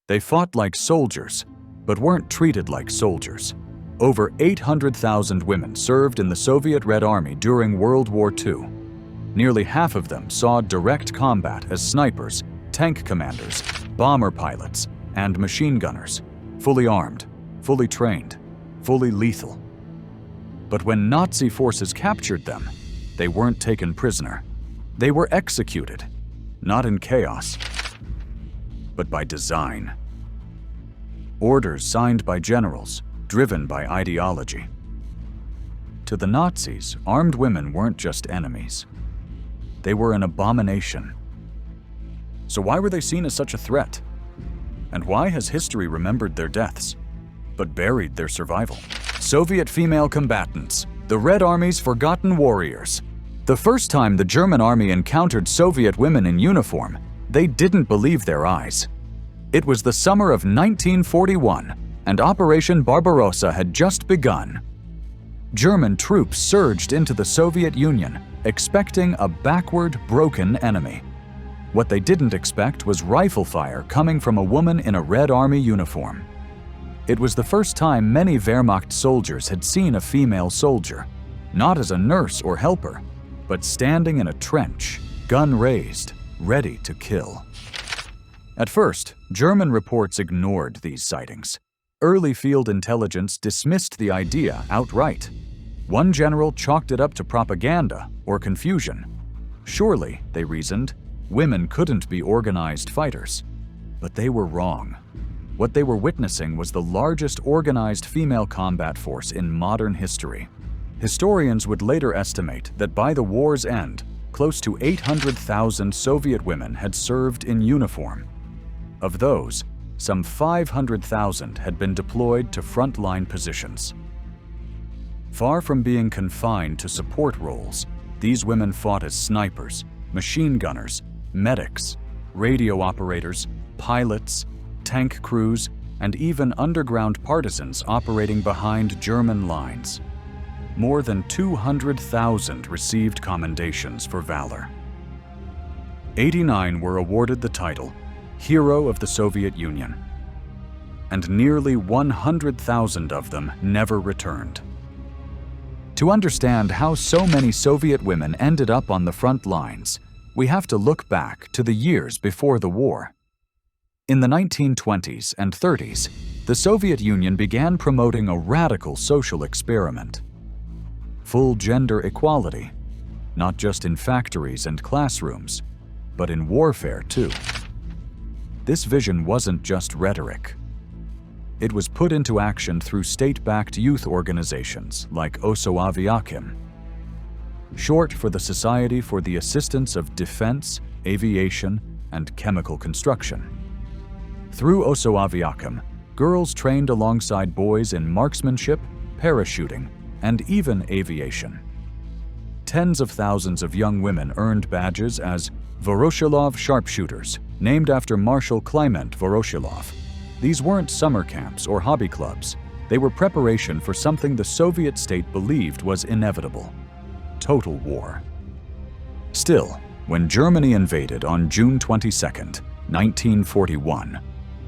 They fought like soldiers, but weren't treated like soldiers. Over 800,000 women served in the Soviet Red Army during World War II. Nearly half of them saw direct combat as snipers, tank commanders, bomber pilots, and machine gunners, fully armed, fully trained, fully lethal. But when Nazi forces captured them, they weren't taken prisoner. They were executed, not in chaos, but by design. Orders signed by generals, driven by ideology. To the Nazis, armed women weren't just enemies. They were an abomination. So why were they seen as such a threat? And why has history remembered their deaths, but buried their survival? Soviet female combatants, the Red Army's forgotten warriors. The first time the German army encountered Soviet women in uniform, they didn't believe their eyes. It was the summer of 1941, and Operation Barbarossa had just begun. German troops surged into the Soviet Union, expecting a backward, broken enemy. What they didn't expect was rifle fire coming from a woman in a Red Army uniform. It was the first time many Wehrmacht soldiers had seen a female soldier, not as a nurse or helper, but standing in a trench, gun raised, ready to kill. At first, German reports ignored these sightings. Early field intelligence dismissed the idea outright. One general chalked it up to propaganda or confusion. Surely, they reasoned, women couldn't be organized fighters. But they were wrong. What they were witnessing was the largest organized female combat force in modern history. Historians would later estimate that by the war's end, close to 800,000 Soviet women had served in uniform. Of those, some 500,000 had been deployed to frontline positions. Far from being confined to support roles, these women fought as snipers, machine gunners, medics, radio operators, pilots, tank crews, and even underground partisans operating behind German lines. More than 200,000 received commendations for valor. 89 were awarded the title Hero of the Soviet Union, and nearly 100,000 of them never returned. To understand how so many Soviet women ended up on the front lines, we have to look back to the years before the war. In the 1920s and 30s, the Soviet Union began promoting a radical social experiment. Full gender equality, not just in factories and classrooms, but in warfare too. This vision wasn't just rhetoric. It was put into action through state-backed youth organizations like Osoaviakhim, short for the Society for the Assistance of Defense, Aviation, and Chemical Construction. Through Osoaviakhim, girls trained alongside boys in marksmanship, parachuting, and even aviation. Tens of thousands of young women earned badges as Voroshilov sharpshooters, named after Marshal Kliment Voroshilov. These weren't summer camps or hobby clubs. They were preparation for something the Soviet state believed was inevitable: total war. Still, when Germany invaded on June 22, 1941,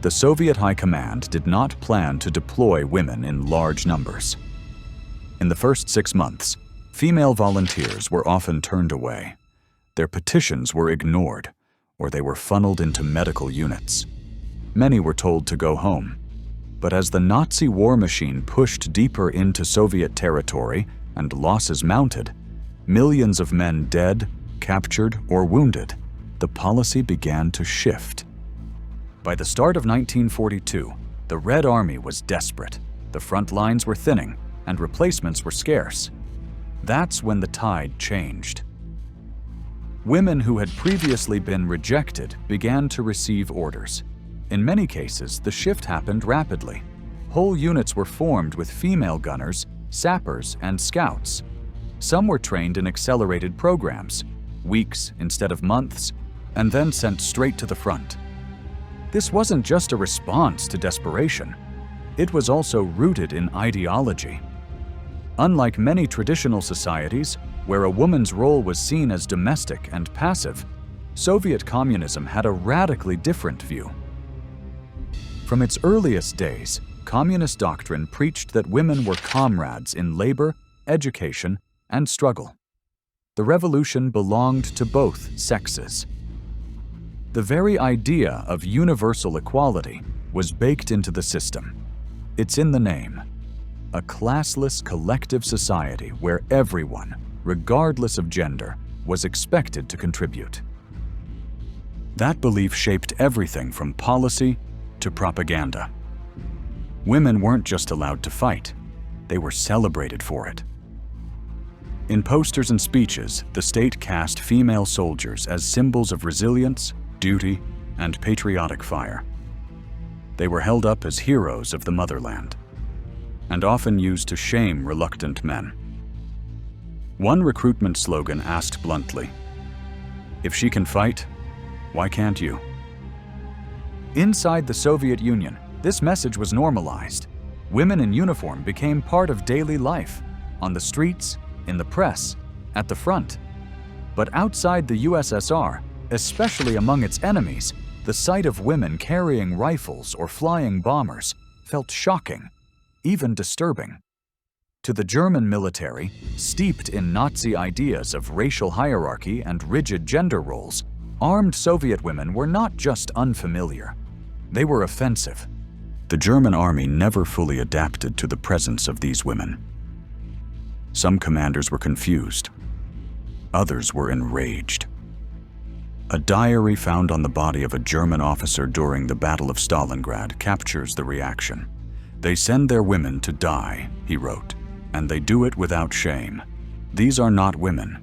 the Soviet High Command did not plan to deploy women in large numbers. In the first 6 months, female volunteers were often turned away. Their petitions were ignored, or they were funneled into medical units. Many were told to go home. But as the Nazi war machine pushed deeper into Soviet territory and losses mounted, millions of men dead, captured, or wounded, the policy began to shift. By the start of 1942, the Red Army was desperate. The front lines were thinning, and replacements were scarce. That's when the tide changed. Women who had previously been rejected began to receive orders. In many cases, the shift happened rapidly. Whole units were formed with female gunners, sappers, and scouts. Some were trained in accelerated programs, weeks instead of months, and then sent straight to the front. This wasn't just a response to desperation. It was also rooted in ideology. Unlike many traditional societies, where a woman's role was seen as domestic and passive, Soviet communism had a radically different view. From its earliest days, communist doctrine preached that women were comrades in labor, education, and struggle. The revolution belonged to both sexes. The very idea of universal equality was baked into the system. It's in the name. A classless collective society where everyone, regardless of gender, was expected to contribute. That belief shaped everything from policy to propaganda. Women weren't just allowed to fight, they were celebrated for it. In posters and speeches, the state cast female soldiers as symbols of resilience, duty, and patriotic fire. They were held up as heroes of the motherland, and often used to shame reluctant men. One recruitment slogan asked bluntly, "If she can fight, why can't you?" Inside the Soviet Union, this message was normalized. Women in uniform became part of daily life, on the streets, in the press, at the front. But outside the USSR, especially among its enemies, the sight of women carrying rifles or flying bombers felt shocking, even disturbing. To the German military, steeped in Nazi ideas of racial hierarchy and rigid gender roles, armed Soviet women were not just unfamiliar. They were offensive. The German army never fully adapted to the presence of these women. Some commanders were confused. Others were enraged. A diary found on the body of a German officer during the Battle of Stalingrad captures the reaction. "They send their women to die," he wrote, "and they do it without shame. These are not women.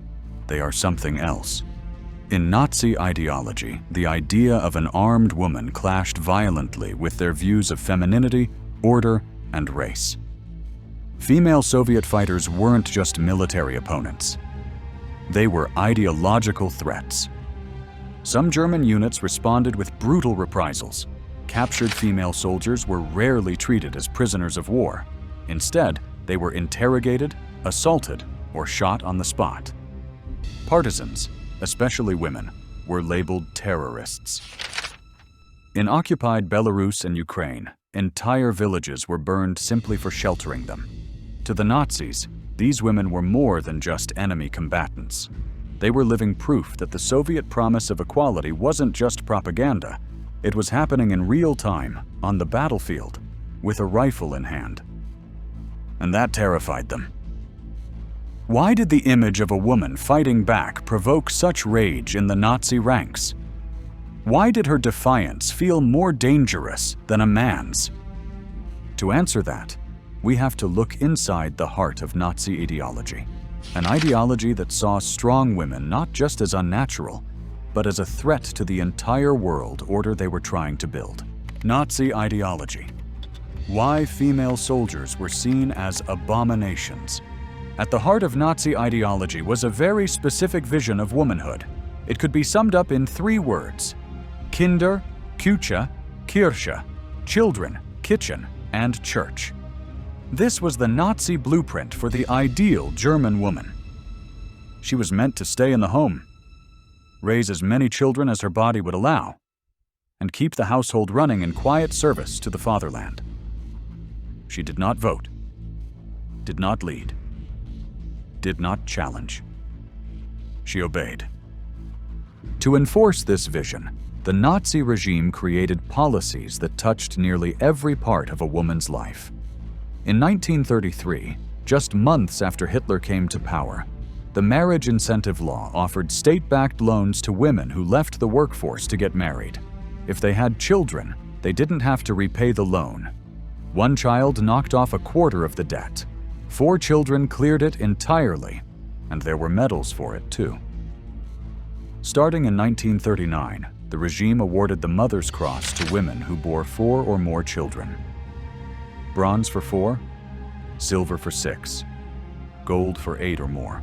They are something else." In Nazi ideology, the idea of an armed woman clashed violently with their views of femininity, order, and race. Female Soviet fighters weren't just military opponents. They were ideological threats. Some German units responded with brutal reprisals. Captured female soldiers were rarely treated as prisoners of war. Instead, they were interrogated, assaulted, or shot on the spot. Partisans, especially women, were labeled terrorists. In occupied Belarus and Ukraine, entire villages were burned simply for sheltering them. To the Nazis, these women were more than just enemy combatants. They were living proof that the Soviet promise of equality wasn't just propaganda. It was happening in real time, on the battlefield, with a rifle in hand. And that terrified them. Why did the image of a woman fighting back provoke such rage in the Nazi ranks? Why did her defiance feel more dangerous than a man's? To answer that, we have to look inside the heart of Nazi ideology, an ideology that saw strong women not just as unnatural, but as a threat to the entire world order they were trying to build. Nazi ideology. Why female soldiers were seen as abominations. At the heart of Nazi ideology was a very specific vision of womanhood. It could be summed up in 3 words: Kinder, Küche, Kirche, children, kitchen, and church. This was the Nazi blueprint for the ideal German woman. She was meant to stay in the home, raise as many children as her body would allow, and keep the household running in quiet service to the fatherland. She did not vote, did not lead, did not challenge. She obeyed. To enforce this vision, the Nazi regime created policies that touched nearly every part of a woman's life. In 1933, just months after Hitler came to power, the marriage incentive law offered state-backed loans to women who left the workforce to get married. If they had children, they didn't have to repay the loan. One child knocked off a quarter of the debt. 4 children cleared it entirely, and there were medals for it too. Starting in 1939, the regime awarded the Mother's Cross to women who bore 4 or more children. Bronze for 4, silver for 6, gold for 8 or more.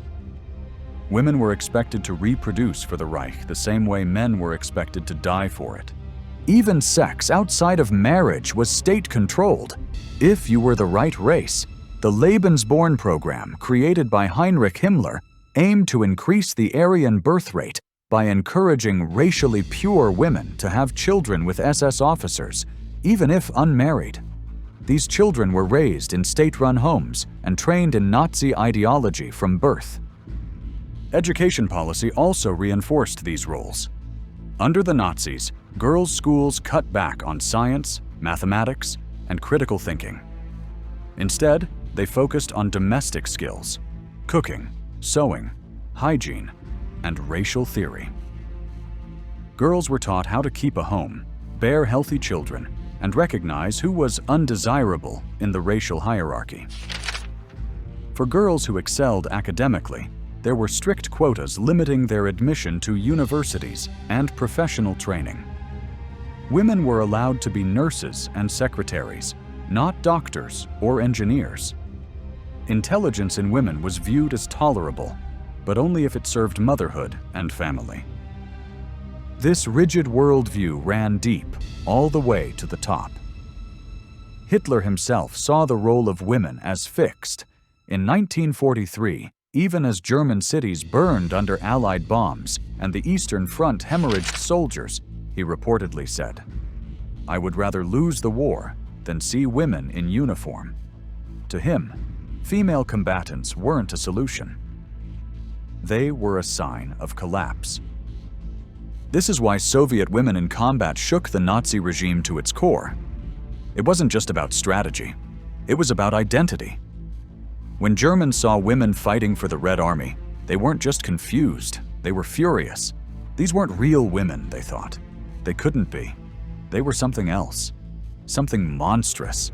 Women were expected to reproduce for the Reich the same way men were expected to die for it. Even sex outside of marriage was state-controlled. If you were the right race, the Lebensborn program, created by Heinrich Himmler, aimed to increase the Aryan birth rate by encouraging racially pure women to have children with SS officers, even if unmarried. These children were raised in state-run homes and trained in Nazi ideology from birth. Education policy also reinforced these roles. Under the Nazis, girls' schools cut back on science, mathematics, and critical thinking. Instead, they focused on domestic skills, cooking, sewing, hygiene, and racial theory. Girls were taught how to keep a home, bear healthy children, and recognize who was undesirable in the racial hierarchy. For girls who excelled academically, there were strict quotas limiting their admission to universities and professional training. Women were allowed to be nurses and secretaries, not doctors or engineers. Intelligence in women was viewed as tolerable, but only if it served motherhood and family. This rigid worldview ran deep, all the way to the top. Hitler himself saw the role of women as fixed. In 1943, even as German cities burned under Allied bombs and the Eastern Front hemorrhaged soldiers, he reportedly said, "I would rather lose the war than see women in uniform." To him, female combatants weren't a solution. They were a sign of collapse. This is why Soviet women in combat shook the Nazi regime to its core. It wasn't just about strategy. It was about identity. When Germans saw women fighting for the Red Army, they weren't just confused, they were furious. These weren't real women, they thought. They couldn't be. They were something else, something monstrous.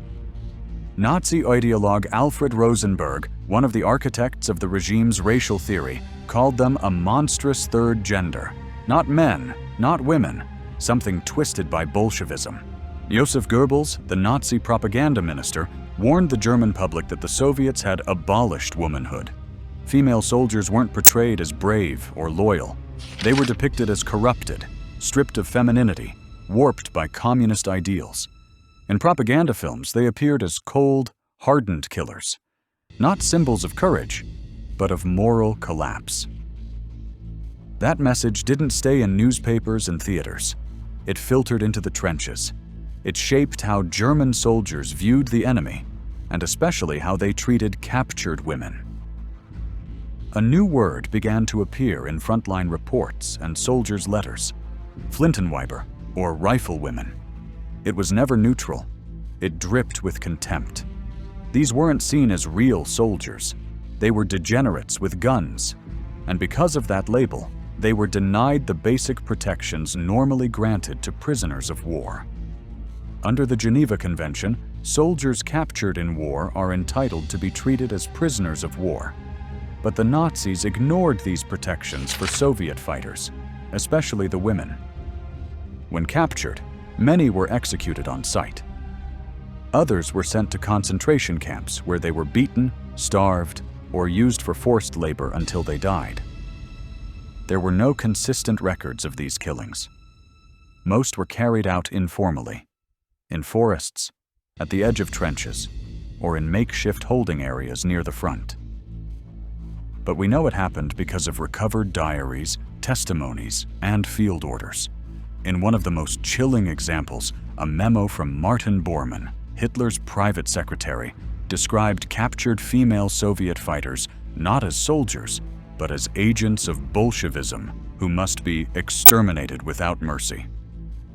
Nazi ideologue Alfred Rosenberg, one of the architects of the regime's racial theory, called them a monstrous third gender. Not men, not women, something twisted by Bolshevism. Joseph Goebbels, the Nazi propaganda minister, warned the German public that the Soviets had abolished womanhood. Female soldiers weren't portrayed as brave or loyal. They were depicted as corrupted, stripped of femininity, warped by communist ideals. In propaganda films, they appeared as cold, hardened killers, not symbols of courage, but of moral collapse. That message didn't stay in newspapers and theaters. It filtered into the trenches. It shaped how German soldiers viewed the enemy, and especially how they treated captured women. A new word began to appear in frontline reports and soldiers' letters: Flintenweiber, or riflewomen. It was never neutral. It dripped with contempt. These weren't seen as real soldiers. They were degenerates with guns, and because of that label, they were denied the basic protections normally granted to prisoners of war. Under the Geneva Convention, soldiers captured in war are entitled to be treated as prisoners of war. But the Nazis ignored these protections for Soviet fighters, especially the women. When captured, many were executed on sight. Others were sent to concentration camps where they were beaten, starved, or used for forced labor until they died. There were no consistent records of these killings. Most were carried out informally, in forests, at the edge of trenches, or in makeshift holding areas near the front. But we know it happened because of recovered diaries, testimonies, and field orders. In one of the most chilling examples, a memo from Martin Bormann, Hitler's private secretary, described captured female Soviet fighters not as soldiers, but as agents of Bolshevism who must be exterminated without mercy.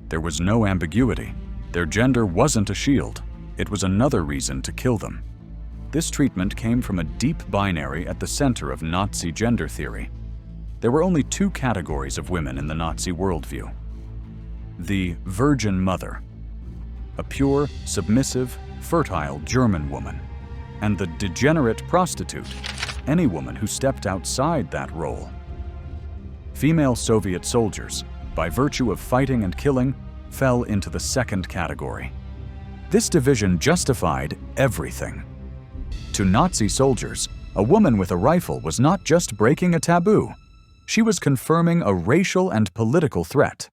There was no ambiguity. Their gender wasn't a shield. It was another reason to kill them. This treatment came from a deep binary at the center of Nazi gender theory. There were only two categories of women in the Nazi worldview: the virgin mother, a pure, submissive, fertile German woman, and the degenerate prostitute, any woman who stepped outside that role. Female Soviet soldiers, by virtue of fighting and killing, fell into the second category. This division justified everything. To Nazi soldiers, a woman with a rifle was not just breaking a taboo. She was confirming a racial and political threat.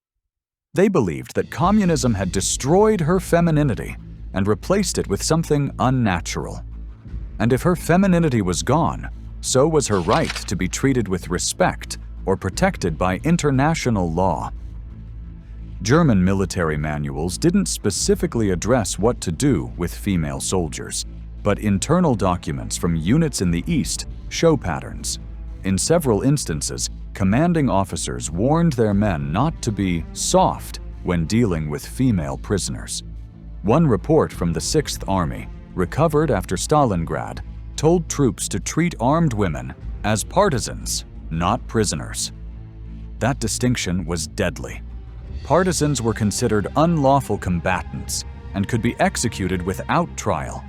They believed that communism had destroyed her femininity and replaced it with something unnatural. And if her femininity was gone, so was her right to be treated with respect or protected by international law. German military manuals didn't specifically address what to do with female soldiers, but internal documents from units in the East show patterns. In several instances, commanding officers warned their men not to be soft when dealing with female prisoners. One report from the 6th Army, recovered after Stalingrad, told troops to treat armed women as partisans, not prisoners. That distinction was deadly. Partisans were considered unlawful combatants and could be executed without trial.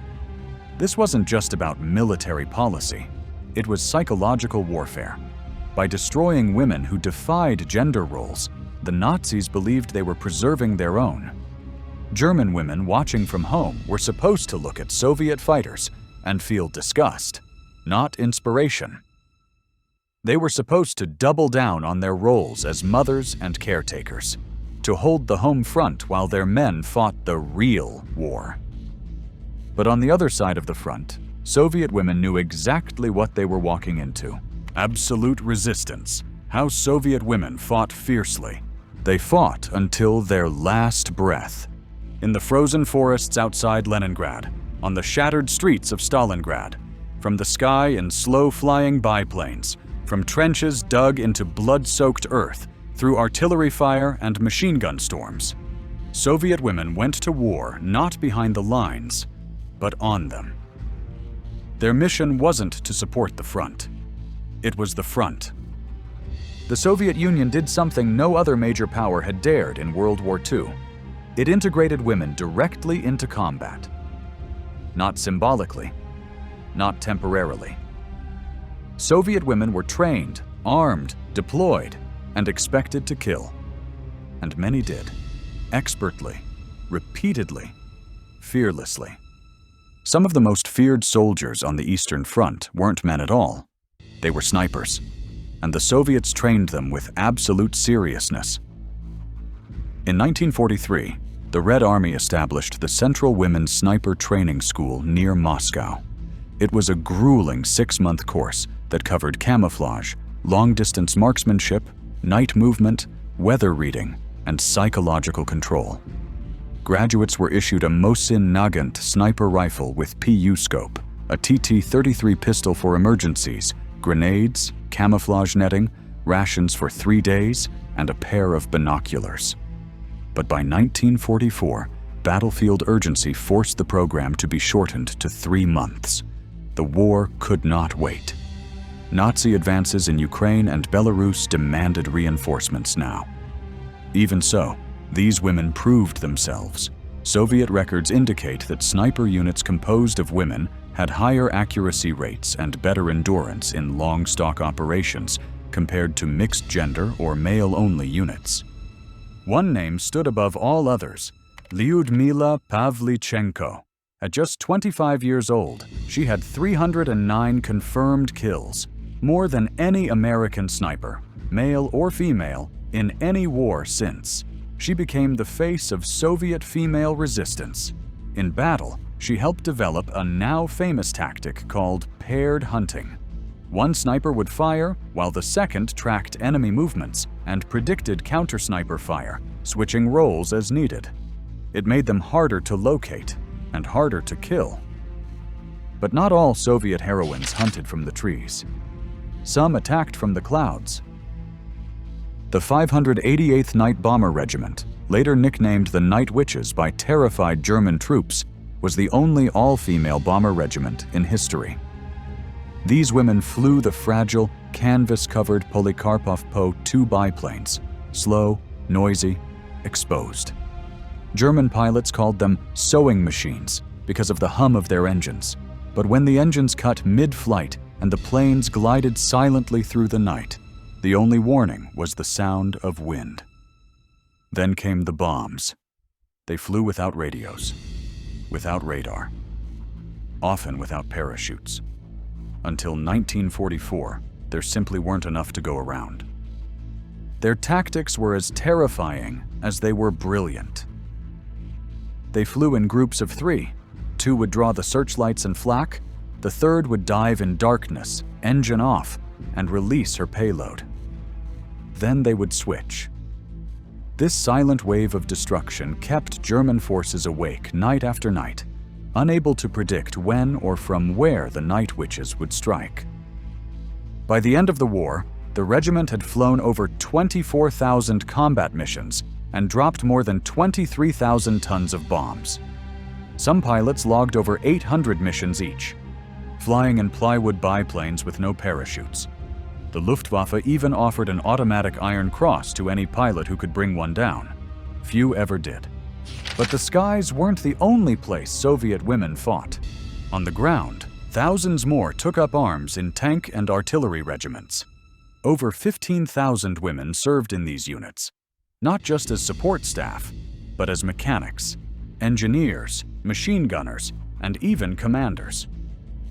This wasn't just about military policy. It was psychological warfare. By destroying women who defied gender roles, the Nazis believed they were preserving their own. German women watching from home were supposed to look at Soviet fighters and feel disgust, not inspiration. They were supposed to double down on their roles as mothers and caretakers, to hold the home front while their men fought the real war. But on the other side of the front, Soviet women knew exactly what they were walking into. Absolute resistance. How Soviet women fought fiercely. They fought until their last breath. In the frozen forests outside Leningrad, on the shattered streets of Stalingrad, from the sky in slow-flying biplanes, from trenches dug into blood-soaked earth, through artillery fire and machine gun storms. Soviet women went to war not behind the lines, but on them. Their mission wasn't to support the front. It was the front. The Soviet Union did something no other major power had dared in World War II. It integrated women directly into combat. Not symbolically, not temporarily. Soviet women were trained, armed, deployed, and expected to kill. And many did, expertly, repeatedly, fearlessly. Some of the most feared soldiers on the Eastern Front weren't men at all. They were snipers, and the Soviets trained them with absolute seriousness. In 1943, the Red Army established the Central Women's Sniper Training School near Moscow. It was a grueling 6-month course that covered camouflage, long-distance marksmanship, night movement, weather reading, and psychological control. Graduates were issued a Mosin Nagant sniper rifle with PU scope, a TT-33 pistol for emergencies, grenades, camouflage netting, rations for 3 days, and a pair of binoculars. But by 1944, battlefield urgency forced the program to be shortened to 3 months. The war could not wait. Nazi advances in Ukraine and Belarus demanded reinforcements now. Even so, these women proved themselves. Soviet records indicate that sniper units composed of women had higher accuracy rates and better endurance in long stock operations compared to mixed-gender or male-only units. One name stood above all others: Lyudmila Pavlichenko. At just 25 years old, she had 309 confirmed kills, more than any American sniper, male or female, in any war since. She became the face of Soviet female resistance. In battle, she helped develop a now famous tactic called paired hunting. One sniper would fire while the second tracked enemy movements and predicted counter-sniper fire, switching roles as needed. It made them harder to locate and harder to kill. But not all Soviet heroines hunted from the trees. Some attacked from the clouds. The 588th Night Bomber Regiment, later nicknamed the Night Witches by terrified German troops, was the only all-female bomber regiment in history. These women flew the fragile, canvas-covered Polikarpov Po-2 biplanes, slow, noisy, exposed. German pilots called them sewing machines because of the hum of their engines. But when the engines cut mid-flight and the planes glided silently through the night, the only warning was the sound of wind. Then came the bombs. They flew without radios, without radar, often without parachutes. Until 1944, there simply weren't enough to go around. Their tactics were as terrifying as they were brilliant. They flew in groups of 3. 2 would draw the searchlights and flak. The third would dive in darkness, engine off, and release her payload. Then they would switch. This silent wave of destruction kept German forces awake night after night, unable to predict when or from where the night witches would strike. By the end of the war, the regiment had flown over 24,000 combat missions and dropped more than 23,000 tons of bombs. Some pilots logged over 800 missions each, flying in plywood biplanes with no parachutes. The Luftwaffe even offered an automatic Iron Cross to any pilot who could bring one down. Few ever did. But the skies weren't the only place Soviet women fought. On the ground, thousands more took up arms in tank and artillery regiments. Over 15,000 women served in these units, not just as support staff, but as mechanics, engineers, machine gunners, and even commanders.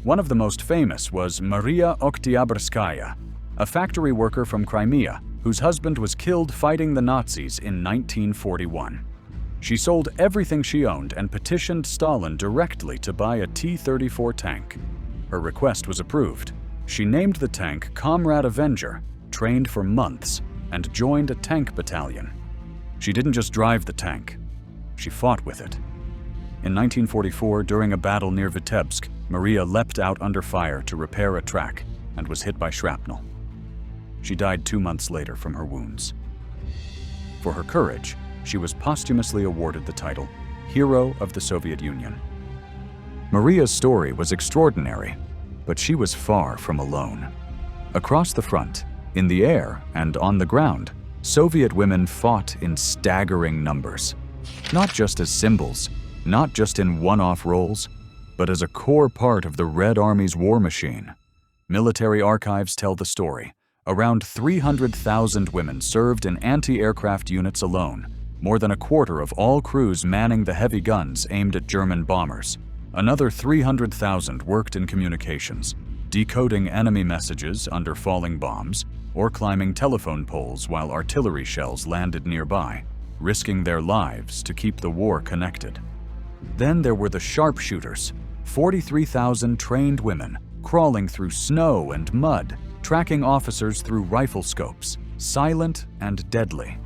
One of the most famous was Maria Oktyabrskaya, a factory worker from Crimea whose husband was killed fighting the Nazis in 1941. She sold everything she owned and petitioned Stalin directly to buy a T-34 tank. Her request was approved. She named the tank Comrade Avenger, trained for months, and joined a tank battalion. She didn't just drive the tank, she fought with it. In 1944, during a battle near Vitebsk, Maria leapt out under fire to repair a track and was hit by shrapnel. She died 2 months later from her wounds. For her courage, she was posthumously awarded the title Hero of the Soviet Union. Maria's story was extraordinary, but she was far from alone. Across the front, in the air and on the ground, Soviet women fought in staggering numbers. Not just as symbols, not just in one-off roles, but as a core part of the Red Army's war machine. Military archives tell the story. Around 300,000 women served in anti-aircraft units alone, more than a quarter of all crews manning the heavy guns aimed at German bombers. Another 300,000 worked in communications, decoding enemy messages under falling bombs, or climbing telephone poles while artillery shells landed nearby, risking their lives to keep the war connected. Then there were the sharpshooters, 43,000 trained women, crawling through snow and mud, tracking officers through rifle scopes, silent and deadly.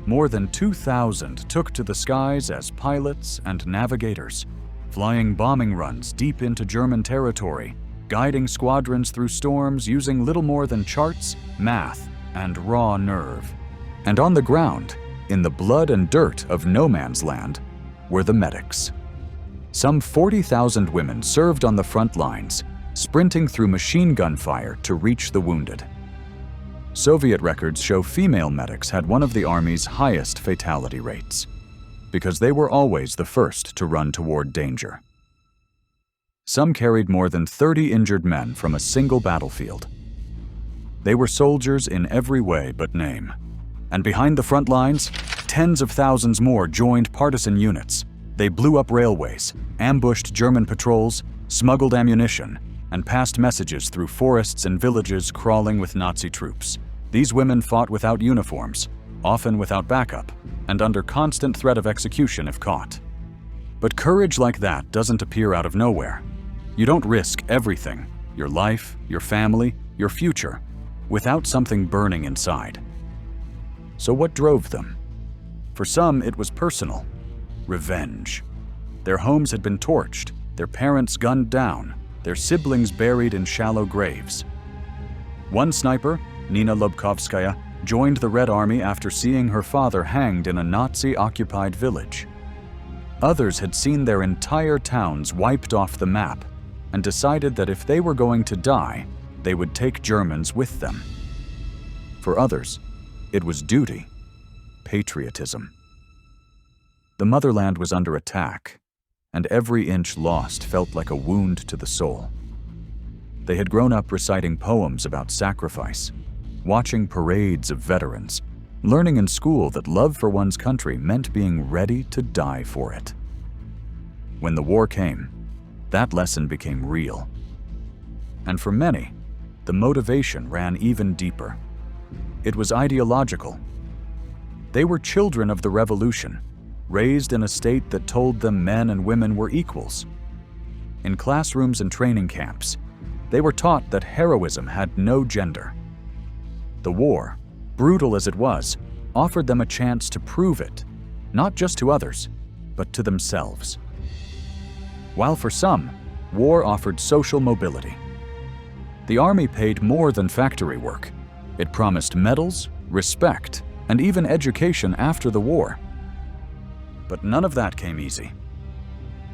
More than 2,000 took to the skies as pilots and navigators, flying bombing runs deep into German territory, guiding squadrons through storms using little more than charts, math, and raw nerve. And on the ground, in the blood and dirt of no man's land, were the medics. Some 40,000 women served on the front lines, sprinting through machine gun fire to reach the wounded. Soviet records show female medics had one of the Army's highest fatality rates, because they were always the first to run toward danger. Some carried more than 30 injured men from a single battlefield. They were soldiers in every way but name. And behind the front lines, tens of thousands more joined partisan units. They blew up railways, ambushed German patrols, smuggled ammunition, and passed messages through forests and villages crawling with Nazi troops. These women fought without uniforms, often without backup, and under constant threat of execution if caught. But courage like that doesn't appear out of nowhere. You don't risk everything, your life, your family, your future, without something burning inside. So what drove them? For some, it was personal. Revenge. Their homes had been torched, their parents gunned down, their siblings buried in shallow graves. One sniper, Nina Lobkovskaya, joined the Red Army after seeing her father hanged in a Nazi-occupied village. Others had seen their entire towns wiped off the map and decided that if they were going to die, they would take Germans with them. For others, it was duty, patriotism. The motherland was under attack, and every inch lost felt like a wound to the soul. They had grown up reciting poems about sacrifice, watching parades of veterans, learning in school that love for one's country meant being ready to die for it. When the war came, that lesson became real. And for many, the motivation ran even deeper. It was ideological. They were children of the revolution, raised in a state that told them men and women were equals. In classrooms and training camps, they were taught that heroism had no gender. The war, brutal as it was, offered them a chance to prove it, not just to others, but to themselves. While for some, war offered social mobility. The army paid more than factory work. It promised medals, respect, and even education after the war. But none of that came easy.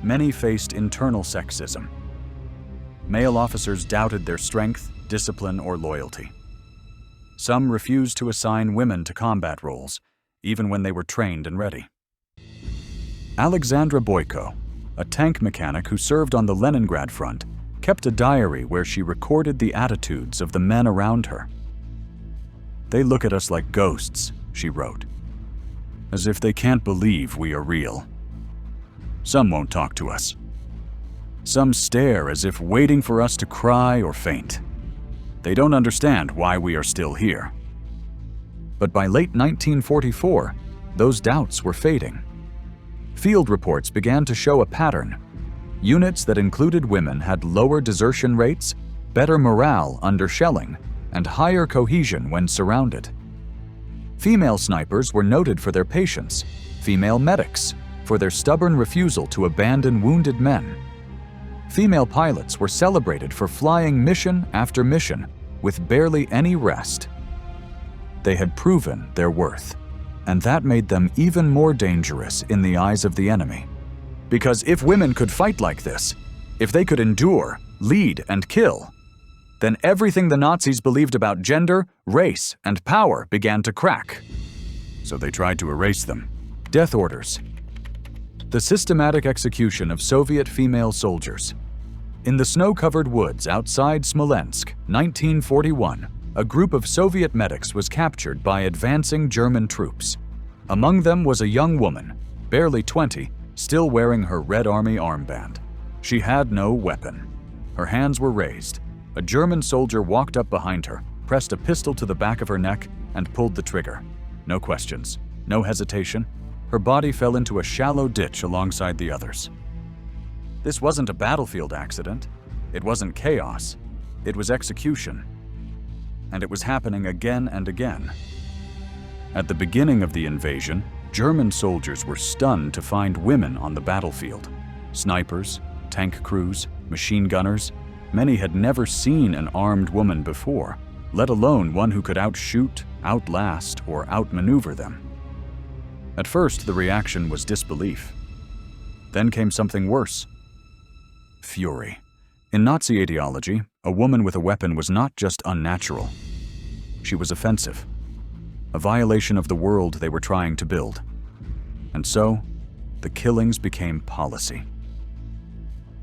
Many faced internal sexism. Male officers doubted their strength, discipline, or loyalty. Some refused to assign women to combat roles, even when they were trained and ready. Alexandra Boyko, a tank mechanic who served on the Leningrad front, kept a diary where she recorded the attitudes of the men around her. "They look at us like ghosts," she wrote, "as if they can't believe we are real. Some won't talk to us. Some stare as if waiting for us to cry or faint. They don't understand why we are still here." But by late 1944, those doubts were fading. Field reports began to show a pattern. Units that included women had lower desertion rates, better morale under shelling, and higher cohesion when surrounded. Female snipers were noted for their patience, female medics for their stubborn refusal to abandon wounded men. Female pilots were celebrated for flying mission after mission with barely any rest. They had proven their worth, and that made them even more dangerous in the eyes of the enemy. Because if women could fight like this, if they could endure, lead, and kill, then everything the Nazis believed about gender, race, and power began to crack. So they tried to erase them. Death orders. The systematic execution of Soviet female soldiers. In the snow-covered woods outside Smolensk, 1941, a group of Soviet medics was captured by advancing German troops. Among them was a young woman, barely 20, still wearing her Red Army armband. She had no weapon. Her hands were raised. A German soldier walked up behind her, pressed a pistol to the back of her neck, and pulled the trigger. No questions, no hesitation. Her body fell into a shallow ditch alongside the others. This wasn't a battlefield accident. It wasn't chaos. It was execution. And it was happening again and again. At the beginning of the invasion, German soldiers were stunned to find women on the battlefield. Snipers, tank crews, machine gunners. Many had never seen an armed woman before, let alone one who could outshoot, outlast, or outmaneuver them. At first, the reaction was disbelief. Then came something worse. Fury. In Nazi ideology, a woman with a weapon was not just unnatural. She was offensive. A violation of the world they were trying to build. And so, the killings became policy.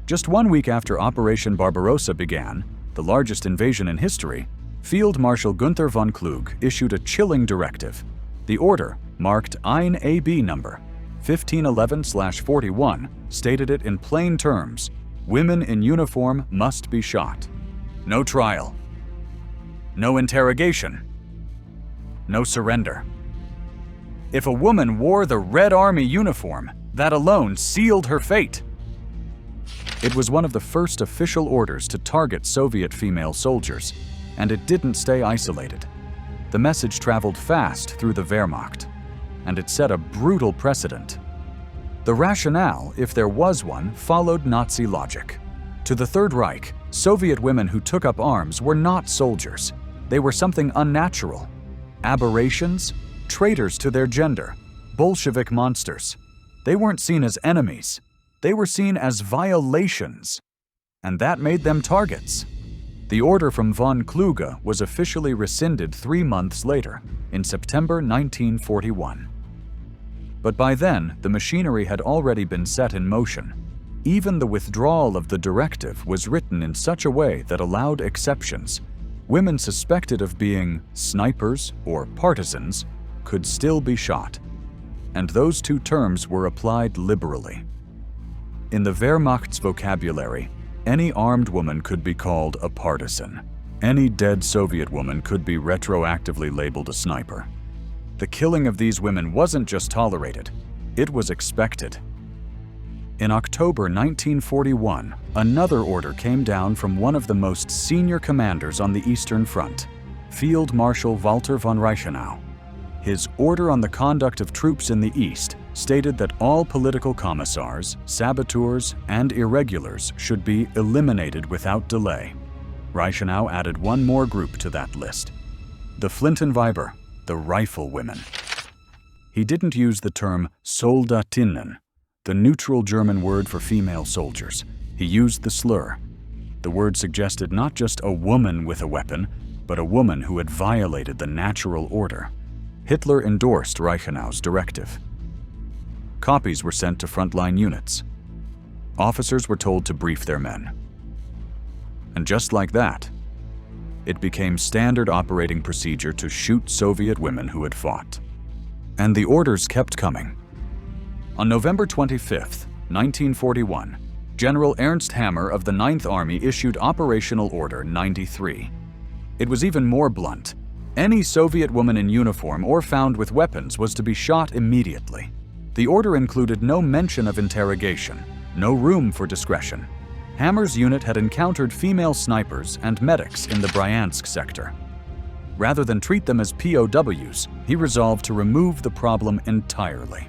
Just 1 week after Operation Barbarossa began, the largest invasion in history, Field Marshal Gunther von Klug issued a chilling directive. The order, marked Ein AB number 1511/41, stated it in plain terms: women in uniform must be shot. No trial. No interrogation. No surrender. If a woman wore the Red Army uniform, that alone sealed her fate. It was one of the first official orders to target Soviet female soldiers, and it didn't stay isolated. The message traveled fast through the Wehrmacht, and it set a brutal precedent. The rationale, if there was one, followed Nazi logic. To the Third Reich, Soviet women who took up arms were not soldiers. They were something unnatural. Aberrations, traitors to their gender, Bolshevik monsters. They weren't seen as enemies. They were seen as violations. And that made them targets. The order from von Kluge was officially rescinded 3 months later, in September 1941. But by then, the machinery had already been set in motion. Even the withdrawal of the directive was written in such a way that allowed exceptions. Women suspected of being snipers or partisans could still be shot. And those two terms were applied liberally. In the Wehrmacht's vocabulary, any armed woman could be called a partisan. Any dead Soviet woman could be retroactively labeled a sniper. The killing of these women wasn't just tolerated, it was expected. In October 1941, another order came down from one of the most senior commanders on the Eastern Front, Field Marshal Walter von Reichenau. His order on the conduct of troops in the East stated that all political commissars, saboteurs, and irregulars should be eliminated without delay. Reichenau added one more group to that list: the Flintenweiber, the rifle women. He didn't use the term Soldatinnen, the neutral German word for female soldiers. He used the slur. The word suggested not just a woman with a weapon, but a woman who had violated the natural order. Hitler endorsed Reichenau's directive. Copies were sent to frontline units. Officers were told to brief their men. And just like that, it became standard operating procedure to shoot Soviet women who had fought. And the orders kept coming. On November 25, 1941, General Ernst Hammer of the 9th Army issued Operational Order 93. It was even more blunt. Any Soviet woman in uniform or found with weapons was to be shot immediately. The order included no mention of interrogation, no room for discretion. Hammer's unit had encountered female snipers and medics in the Bryansk sector. Rather than treat them as POWs, he resolved to remove the problem entirely.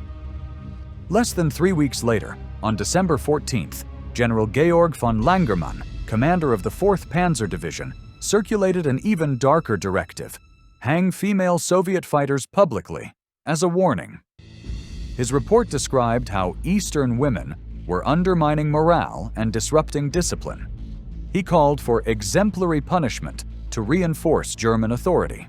Less than 3 weeks later, on December 14th, General Georg von Langermann, commander of the 4th Panzer Division, circulated an even darker directive: hang female Soviet fighters publicly, as a warning. His report described how Eastern women were undermining morale and disrupting discipline. He called for exemplary punishment to reinforce German authority.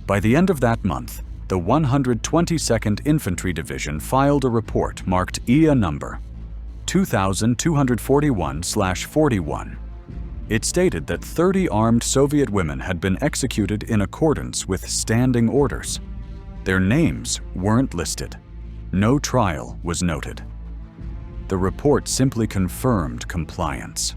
By the end of that month, the 122nd Infantry Division filed a report marked IA number 2241/41. It stated that 30 armed Soviet women had been executed in accordance with standing orders. Their names weren't listed. No trial was noted. The report simply confirmed compliance.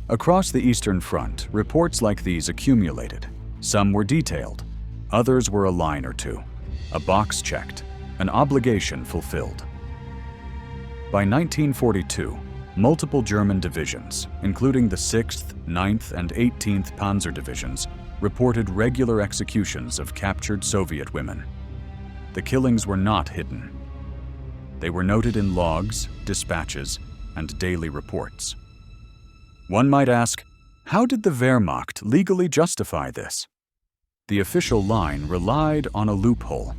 Across the Eastern Front, reports like these accumulated. Some were detailed, others were a line or two, a box checked, an obligation fulfilled. By 1942, multiple German divisions, including the 6th, 9th, and 18th Panzer Divisions, reported regular executions of captured Soviet women. The killings were not hidden. They were noted in logs, dispatches, and daily reports. One might ask, how did the Wehrmacht legally justify this? The official line relied on a loophole.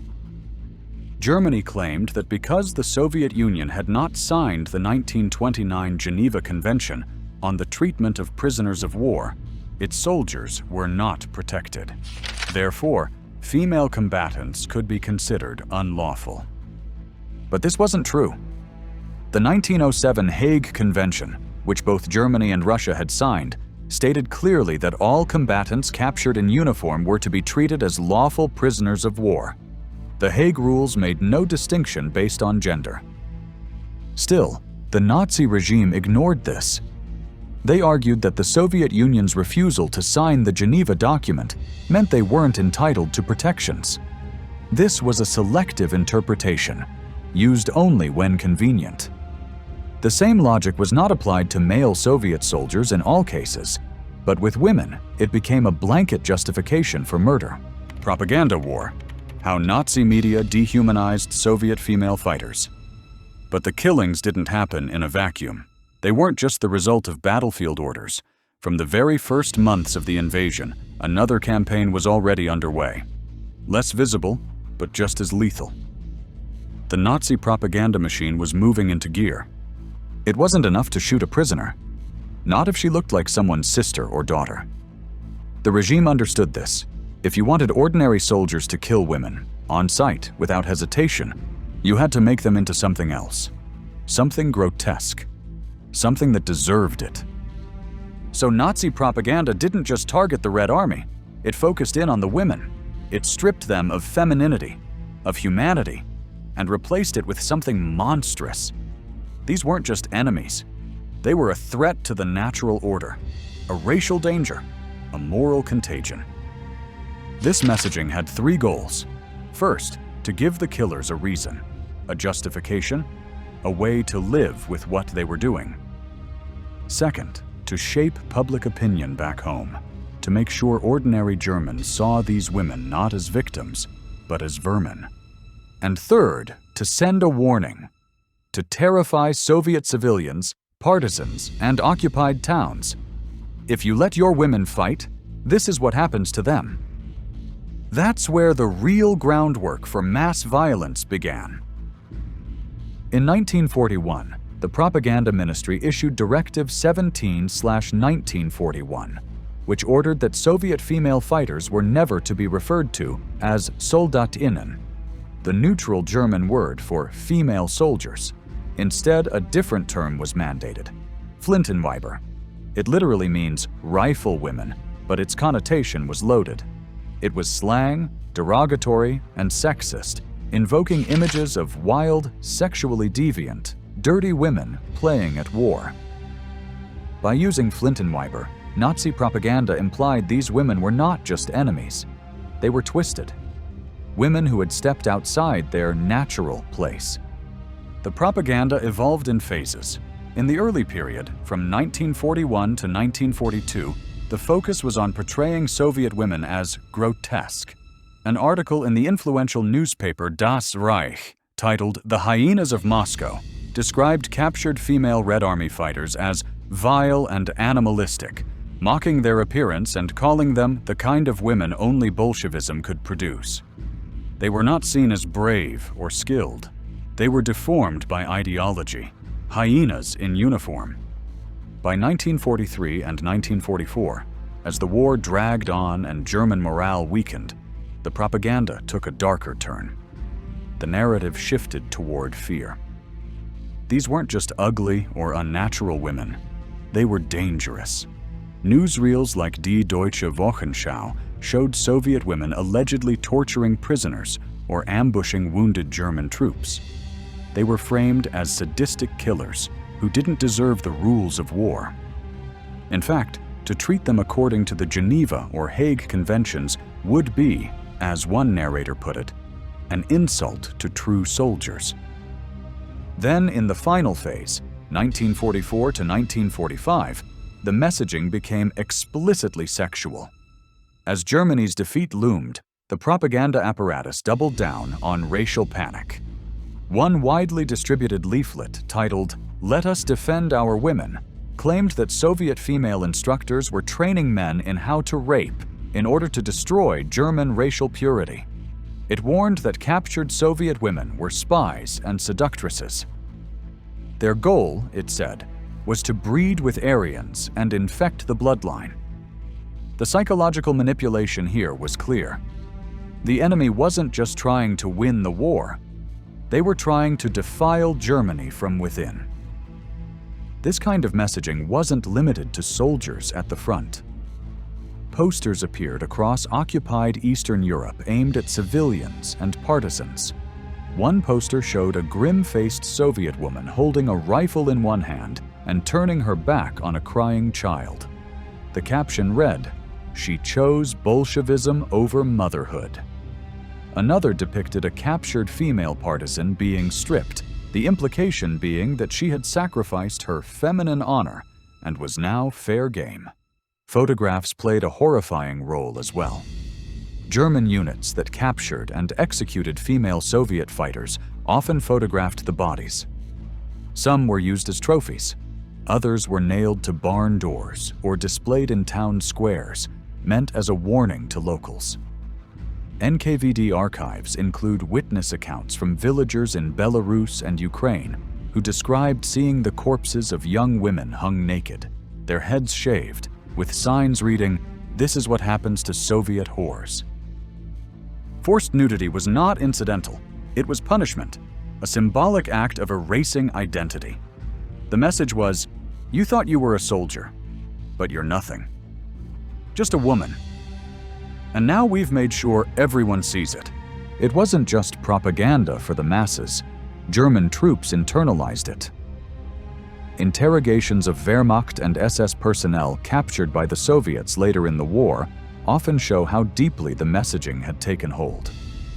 Germany claimed that because the Soviet Union had not signed the 1929 Geneva Convention on the treatment of prisoners of war, its soldiers were not protected. Therefore, female combatants could be considered unlawful. But this wasn't true. The 1907 Hague Convention, which both Germany and Russia had signed, stated clearly that all combatants captured in uniform were to be treated as lawful prisoners of war. The Hague rules made no distinction based on gender. Still, the Nazi regime ignored this. They argued that the Soviet Union's refusal to sign the Geneva document meant they weren't entitled to protections. This was a selective interpretation, used only when convenient. The same logic was not applied to male Soviet soldiers in all cases, but with women, it became a blanket justification for murder. Propaganda war: how Nazi media dehumanized Soviet female fighters. But the killings didn't happen in a vacuum. They weren't just the result of battlefield orders. From the very first months of the invasion, another campaign was already underway. Less visible, but just as lethal. The Nazi propaganda machine was moving into gear. It wasn't enough to shoot a prisoner, not if she looked like someone's sister or daughter. The regime understood this. If you wanted ordinary soldiers to kill women, on sight, without hesitation, you had to make them into something else. Something grotesque. Something that deserved it. So Nazi propaganda didn't just target the Red Army. It focused in on the women. It stripped them of femininity, of humanity, and replaced it with something monstrous. These weren't just enemies. They were a threat to the natural order, a racial danger, a moral contagion. This messaging had three goals. First, to give the killers a reason, a justification, a way to live with what they were doing. Second, to shape public opinion back home, to make sure ordinary Germans saw these women not as victims, but as vermin. And third, to send a warning, to terrify Soviet civilians, partisans, and occupied towns. If you let your women fight, this is what happens to them. That's where the real groundwork for mass violence began. In 1941, the Propaganda Ministry issued Directive 17/1941, which ordered that Soviet female fighters were never to be referred to as Soldatinnen, the neutral German word for female soldiers. Instead, a different term was mandated, Flintenweiber. It literally means rifle women, but its connotation was loaded. It was slang, derogatory, and sexist, invoking images of wild, sexually deviant, dirty women playing at war. By using Flintenweiber, Nazi propaganda implied these women were not just enemies. They were twisted. Women who had stepped outside their natural place. The propaganda evolved in phases. In the early period, from 1941 to 1942, the focus was on portraying Soviet women as grotesque. An article in the influential newspaper Das Reich, titled "The Hyenas of Moscow," described captured female Red Army fighters as vile and animalistic, mocking their appearance and calling them the kind of women only Bolshevism could produce. They were not seen as brave or skilled. They were deformed by ideology, hyenas in uniform. By 1943 and 1944, as the war dragged on and German morale weakened, the propaganda took a darker turn. The narrative shifted toward fear. These weren't just ugly or unnatural women. They were dangerous. Newsreels like Die Deutsche Wochenschau showed Soviet women allegedly torturing prisoners or ambushing wounded German troops. They were framed as sadistic killers who didn't deserve the rules of war. In fact, to treat them according to the Geneva or Hague Conventions would be, as one narrator put it, an insult to true soldiers. Then, in the final phase, 1944 to 1945, the messaging became explicitly sexual. As Germany's defeat loomed, the propaganda apparatus doubled down on racial panic. One widely distributed leaflet titled, "Let Us Defend Our Women," claimed that Soviet female instructors were training men in how to rape in order to destroy German racial purity. It warned that captured Soviet women were spies and seductresses. Their goal, it said, was to breed with Aryans and infect the bloodline. The psychological manipulation here was clear. The enemy wasn't just trying to win the war. They were trying to defile Germany from within. This kind of messaging wasn't limited to soldiers at the front. Posters appeared across occupied Eastern Europe aimed at civilians and partisans. One poster showed a grim-faced Soviet woman holding a rifle in one hand and turning her back on a crying child. The caption read, "She chose Bolshevism over motherhood." Another depicted a captured female partisan being stripped, the implication being that she had sacrificed her feminine honor and was now fair game. Photographs played a horrifying role as well. German units that captured and executed female Soviet fighters often photographed the bodies. Some were used as trophies. Others were nailed to barn doors or displayed in town squares, meant as a warning to locals. NKVD archives include witness accounts from villagers in Belarus and Ukraine who described seeing the corpses of young women hung naked, their heads shaved, with signs reading, "This is what happens to Soviet whores." Forced nudity was not incidental. It was punishment, a symbolic act of erasing identity. The message was, you thought you were a soldier, but you're nothing. Just a woman. And now we've made sure everyone sees it. It wasn't just propaganda for the masses. German troops internalized it. Interrogations of Wehrmacht and SS personnel captured by the Soviets later in the war often show how deeply the messaging had taken hold.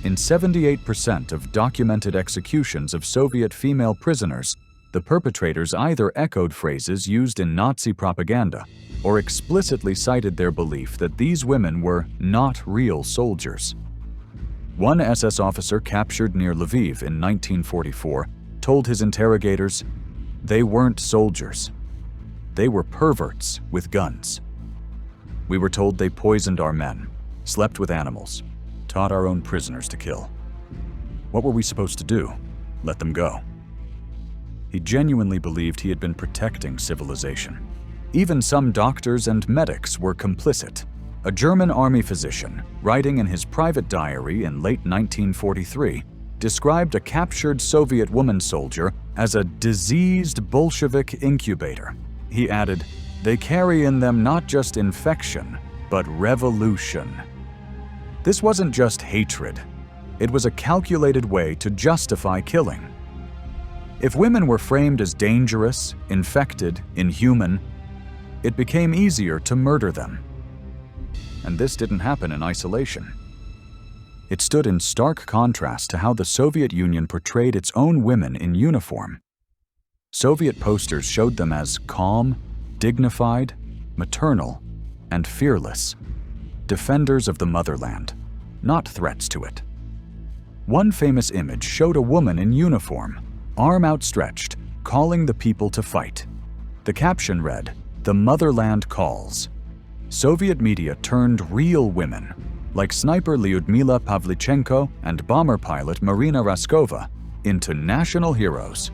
In 78% of documented executions of Soviet female prisoners, the perpetrators either echoed phrases used in Nazi propaganda or explicitly cited their belief that these women were not real soldiers. One SS officer captured near Lviv in 1944 told his interrogators, "They weren't soldiers. They were perverts with guns. We were told they poisoned our men, slept with animals, taught our own prisoners to kill. What were we supposed to do? Let them go?" He genuinely believed he had been protecting civilization. Even some doctors and medics were complicit. A German army physician, writing in his private diary in late 1943, described a captured Soviet woman soldier as a diseased Bolshevik incubator. He added, "They carry in them not just infection, but revolution." This wasn't just hatred. It was a calculated way to justify killing. If women were framed as dangerous, infected, inhuman, it became easier to murder them. And this didn't happen in isolation. It stood in stark contrast to how the Soviet Union portrayed its own women in uniform. Soviet posters showed them as calm, dignified, maternal, and fearless, defenders of the motherland, not threats to it. One famous image showed a woman in uniform, arm outstretched, calling the people to fight. The caption read, "The motherland calls." Soviet media turned real women, like sniper Lyudmila Pavlichenko and bomber pilot Marina Raskova, into national heroes.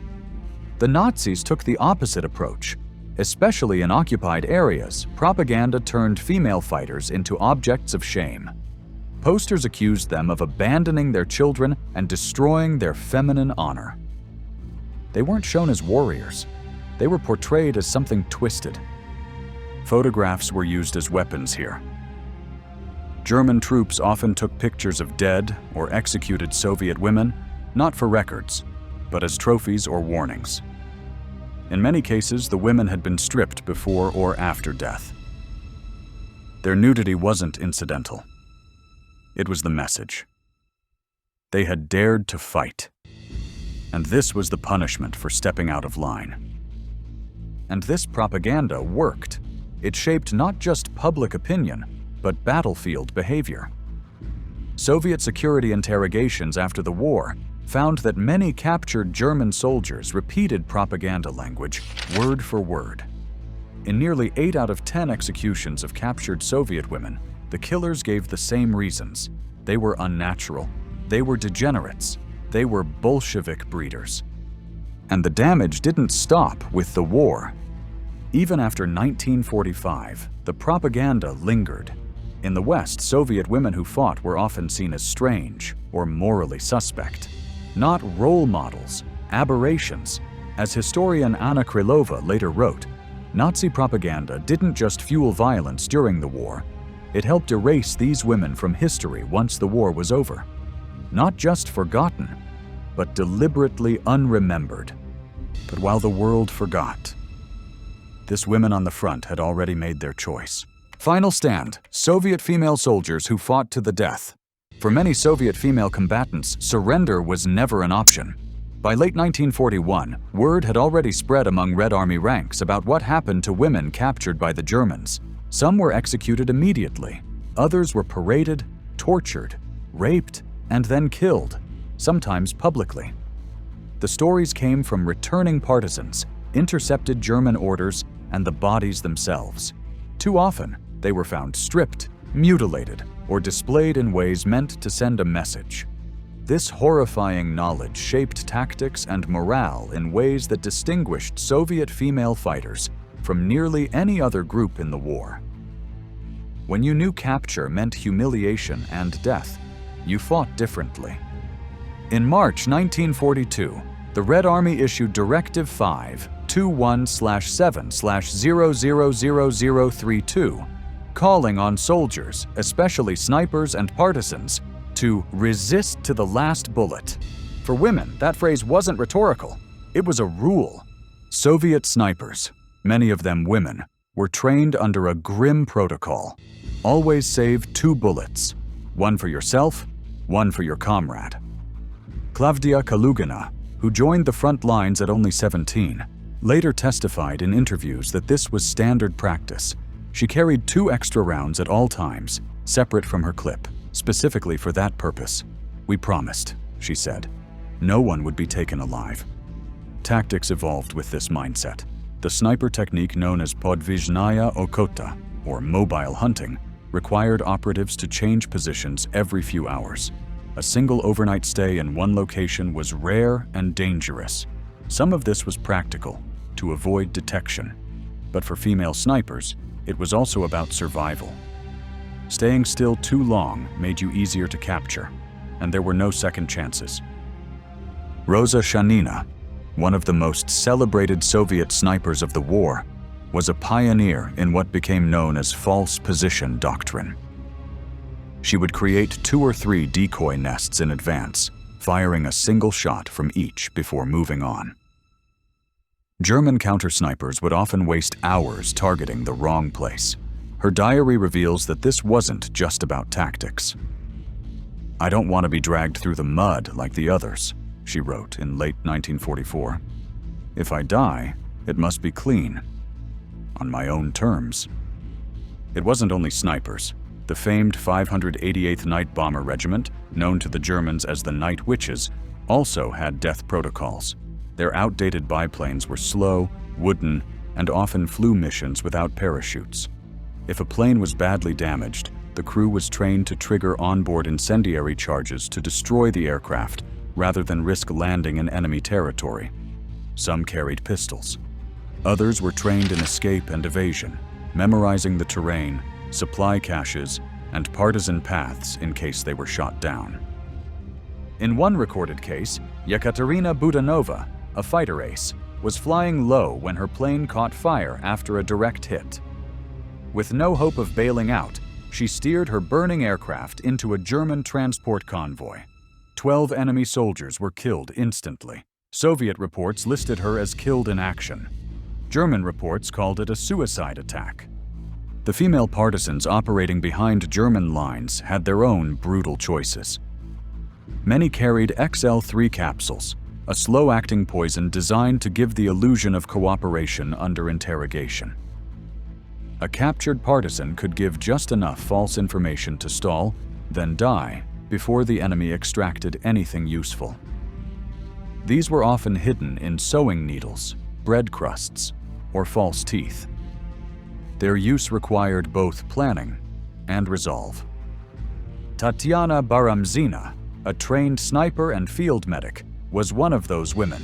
The Nazis took the opposite approach. Especially in occupied areas, propaganda turned female fighters into objects of shame. Posters accused them of abandoning their children and destroying their feminine honor. They weren't shown as warriors. They were portrayed as something twisted. Photographs were used as weapons here. German troops often took pictures of dead or executed Soviet women, not for records, but as trophies or warnings. In many cases, the women had been stripped before or after death. Their nudity wasn't incidental. It was the message. They had dared to fight. And this was the punishment for stepping out of line. And this propaganda worked. It shaped not just public opinion, but battlefield behavior. Soviet security interrogations after the war found that many captured German soldiers repeated propaganda language word for word. In nearly 8 out of 10 executions of captured Soviet women, the killers gave the same reasons. They were unnatural. They were degenerates. They were Bolshevik breeders. And the damage didn't stop with the war. Even after 1945, the propaganda lingered. In the West, Soviet women who fought were often seen as strange or morally suspect. Not role models, aberrations. As historian Anna Krylova later wrote, Nazi propaganda didn't just fuel violence during the war. It helped erase these women from history once the war was over. Not just forgotten, but deliberately unremembered. But while the world forgot, this women on the front had already made their choice. Final stand: Soviet female soldiers who fought to the death. For many Soviet female combatants, surrender was never an option. By late 1941, word had already spread among Red Army ranks about what happened to women captured by the Germans. Some were executed immediately. Others were paraded, tortured, raped, and then killed, sometimes publicly. The stories came from returning partisans, intercepted German orders, and the bodies themselves. Too often, they were found stripped, mutilated, or displayed in ways meant to send a message. This horrifying knowledge shaped tactics and morale in ways that distinguished Soviet female fighters from nearly any other group in the war. When you knew capture meant humiliation and death, you fought differently. In March 1942, the Red Army issued Directive 5-21/7/000032, calling on soldiers, especially snipers and partisans, to resist to the last bullet. For women, that phrase wasn't rhetorical. It was a rule. Soviet snipers, many of them women, were trained under a grim protocol. Always save 2 bullets, one for yourself, one for your comrade. Klavdia Kalugina, who joined the front lines at only 17, later testified in interviews that this was standard practice. She carried 2 extra rounds at all times, separate from her clip, specifically for that purpose. "We promised," she said. "No one would be taken alive." Tactics evolved with this mindset. The sniper technique known as podvizhnaya okota, or mobile hunting, required operatives to change positions every few hours. A single overnight stay in one location was rare and dangerous. Some of this was practical, to avoid detection. But for female snipers, it was also about survival. Staying still too long made you easier to capture, and there were no second chances. Rosa Shanina, one of the most celebrated Soviet snipers of the war, was a pioneer in what became known as false position doctrine. She would create 2 or 3 decoy nests in advance, firing a single shot from each before moving on. German counter-snipers would often waste hours targeting the wrong place. Her diary reveals that this wasn't just about tactics. "I don't want to be dragged through the mud like the others," she wrote in late 1944. "If I die, it must be clean, on my own terms." It wasn't only snipers. The famed 588th Night Bomber Regiment, known to the Germans as the Night Witches, also had death protocols. Their outdated biplanes were slow, wooden, and often flew missions without parachutes. If a plane was badly damaged, the crew was trained to trigger onboard incendiary charges to destroy the aircraft rather than risk landing in enemy territory. Some carried pistols. Others were trained in escape and evasion, memorizing the terrain, supply caches, and partisan paths in case they were shot down. In one recorded case, Yekaterina Budanova, a fighter ace, was flying low when her plane caught fire after a direct hit. With no hope of bailing out, she steered her burning aircraft into a German transport convoy. 12 enemy soldiers were killed instantly. Soviet reports listed her as killed in action. German reports called it a suicide attack. The female partisans operating behind German lines had their own brutal choices. Many carried XL-3 capsules, a slow-acting poison designed to give the illusion of cooperation under interrogation. A captured partisan could give just enough false information to stall, then die before the enemy extracted anything useful. These were often hidden in sewing needles, bread crusts, or false teeth. Their use required both planning and resolve. Tatiana Baramzina, a trained sniper and field medic, was one of those women.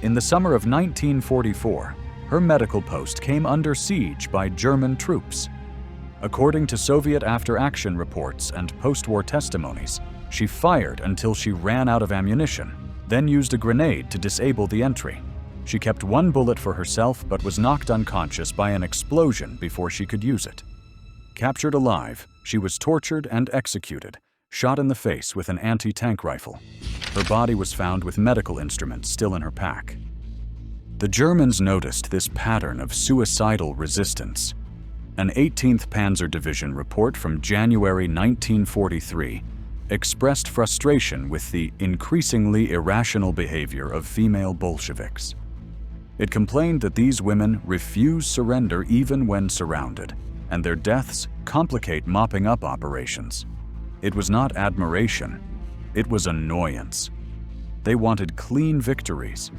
In the summer of 1944, her medical post came under siege by German troops. According to Soviet after-action reports and post-war testimonies, she fired until she ran out of ammunition, then used a grenade to disable the entry. She kept 1 bullet for herself but was knocked unconscious by an explosion before she could use it. Captured alive, she was tortured and executed, shot in the face with an anti-tank rifle. Her body was found with medical instruments still in her pack. The Germans noticed this pattern of suicidal resistance. An 18th Panzer Division report from January 1943 expressed frustration with the increasingly irrational behavior of female Bolsheviks. It complained that these women refuse surrender even when surrounded, and their deaths complicate mopping up operations. It was not admiration, it was annoyance. They wanted clean victories.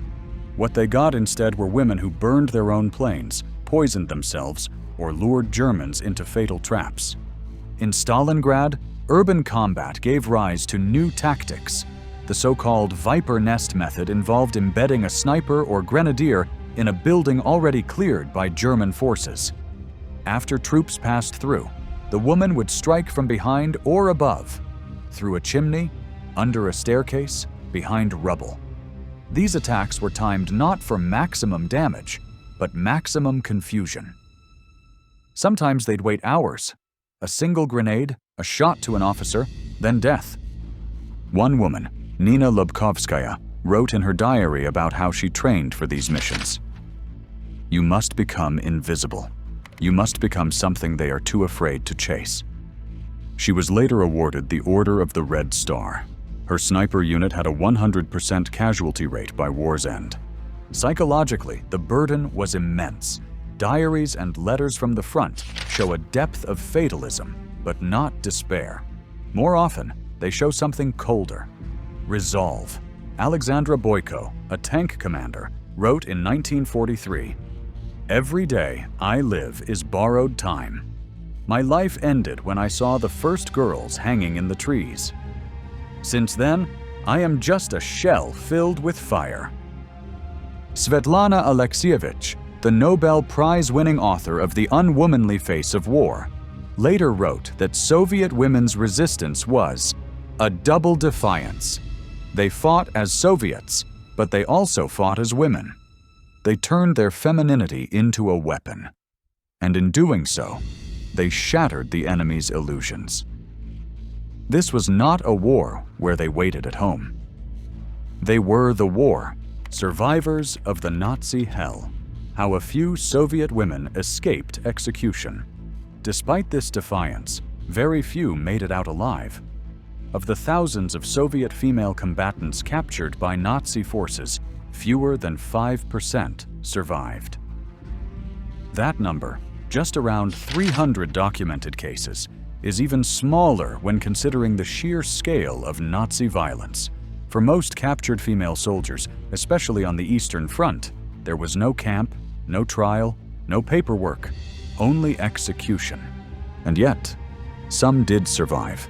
What they got instead were women who burned their own planes, poisoned themselves, or lured Germans into fatal traps. In Stalingrad, urban combat gave rise to new tactics. The so-called Viper Nest method involved embedding a sniper or grenadier in a building already cleared by German forces. After troops passed through, the woman would strike from behind or above, through a chimney, under a staircase, behind rubble. These attacks were timed not for maximum damage, but maximum confusion. Sometimes they'd wait hours. A single grenade, a shot to an officer, then death. One woman, Nina Lubkovskaya, wrote in her diary about how she trained for these missions. "You must become invisible. You must become something they are too afraid to chase." She was later awarded the Order of the Red Star. Her sniper unit had a 100% casualty rate by war's end. Psychologically, the burden was immense. Diaries and letters from the front show a depth of fatalism, but not despair. More often, they show something colder: resolve. Alexandra Boyko, a tank commander, wrote in 1943, "Every day I live is borrowed time. My life ended when I saw the first girls hanging in the trees. Since then, I am just a shell filled with fire." Svetlana Alexievich, the Nobel Prize-winning author of The Unwomanly Face of War, later wrote that Soviet women's resistance was a double defiance. They fought as Soviets, but they also fought as women. They turned their femininity into a weapon. And in doing so, they shattered the enemy's illusions. This was not a war where they waited at home. They were the war, survivors of the Nazi hell. How a few Soviet women escaped execution. Despite this defiance, very few made it out alive. Of the thousands of Soviet female combatants captured by Nazi forces, fewer than 5% survived. That number, just around 300 documented cases, is even smaller when considering the sheer scale of Nazi violence. For most captured female soldiers, especially on the Eastern Front, there was no camp, no trial, no paperwork, only execution. And yet, some did survive.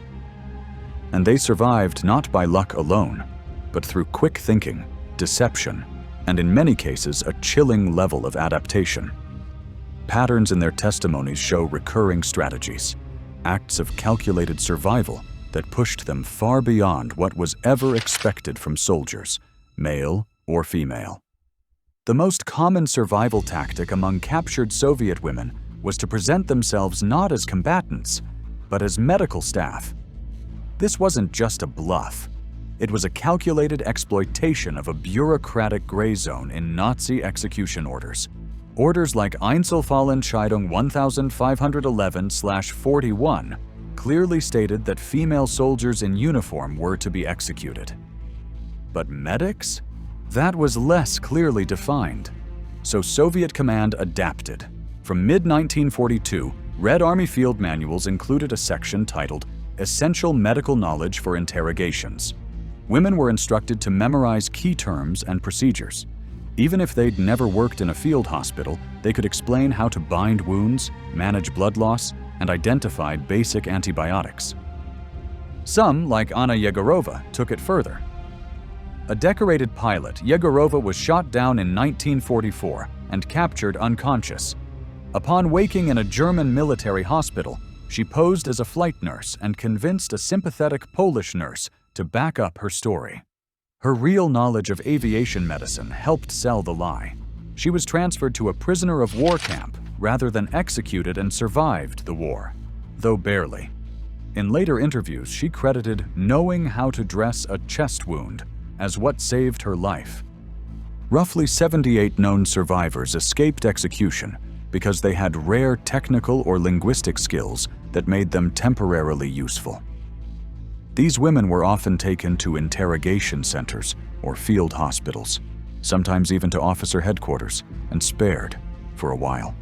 And they survived not by luck alone, but through quick thinking, deception, and in many cases a chilling level of adaptation. Patterns in their testimonies show recurring strategies, acts of calculated survival that pushed them far beyond what was ever expected from soldiers, male or female. The most common survival tactic among captured Soviet women was to present themselves not as combatants, but as medical staff. This wasn't just a bluff. It was a calculated exploitation of a bureaucratic gray zone in Nazi execution orders. Orders like Einzelfallentscheidung 1511/41 clearly stated that female soldiers in uniform were to be executed. But medics? That was less clearly defined. So Soviet command adapted. From mid-1942, Red Army field manuals included a section titled Essential Medical Knowledge for Interrogations. Women were instructed to memorize key terms and procedures. Even if they'd never worked in a field hospital, they could explain how to bind wounds, manage blood loss, and identify basic antibiotics. Some, like Anna Yegorova, took it further. A decorated pilot, Yegorova was shot down in 1944 and captured unconscious. Upon waking in a German military hospital, she posed as a flight nurse and convinced a sympathetic Polish nurse to back up her story. Her real knowledge of aviation medicine helped sell the lie. She was transferred to a prisoner of war camp rather than executed and survived the war, though barely. In later interviews, she credited knowing how to dress a chest wound as what saved her life. Roughly 78 known survivors escaped execution because they had rare technical or linguistic skills that made them temporarily useful. These women were often taken to interrogation centers or field hospitals, sometimes even to officer headquarters, and spared for a while.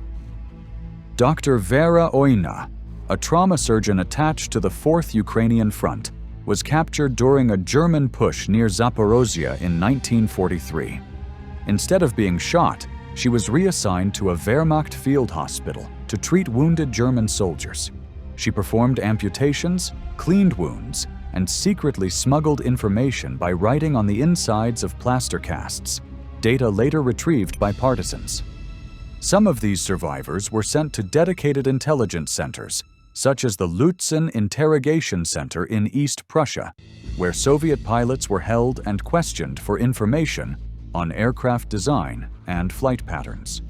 Dr. Vera Oyna, a trauma surgeon attached to the 4th Ukrainian Front, was captured during a German push near Zaporozhye in 1943. Instead of being shot, she was reassigned to a Wehrmacht field hospital to treat wounded German soldiers. She performed amputations, cleaned wounds, and secretly smuggled information by writing on the insides of plaster casts, data later retrieved by partisans. Some of these survivors were sent to dedicated intelligence centers, such as the Lutzen Interrogation Center in East Prussia, where Soviet pilots were held and questioned for information on aircraft design and flight patterns.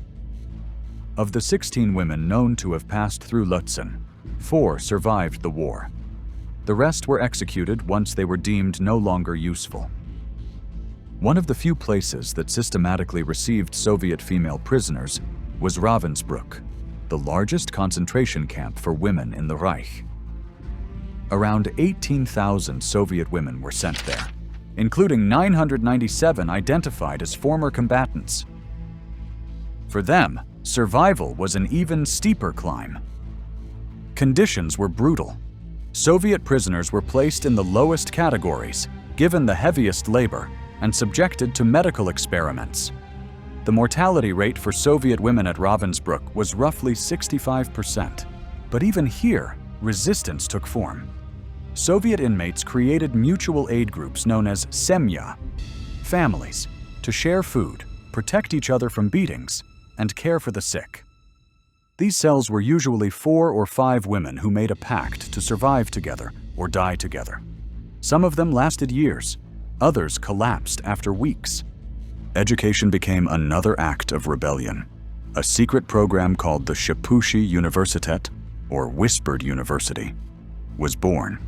Of the 16 women known to have passed through Lutzen, 4 survived the war. The rest were executed once they were deemed no longer useful. One of the few places that systematically received Soviet female prisoners was Ravensbrück, the largest concentration camp for women in the Reich. Around 18,000 Soviet women were sent there, including 997 identified as former combatants. For them, survival was an even steeper climb. Conditions were brutal. Soviet prisoners were placed in the lowest categories, given the heaviest labor, and subjected to medical experiments. The mortality rate for Soviet women at Ravensbrück was roughly 65%. But even here, resistance took form. Soviet inmates created mutual aid groups known as semya, families, to share food, protect each other from beatings, and care for the sick. These cells were usually 4 or 5 women who made a pact to survive together or die together. Some of them lasted years, others collapsed after weeks. Education became another act of rebellion. A secret program called the Shapushi Universitet, or Whispered University, was born.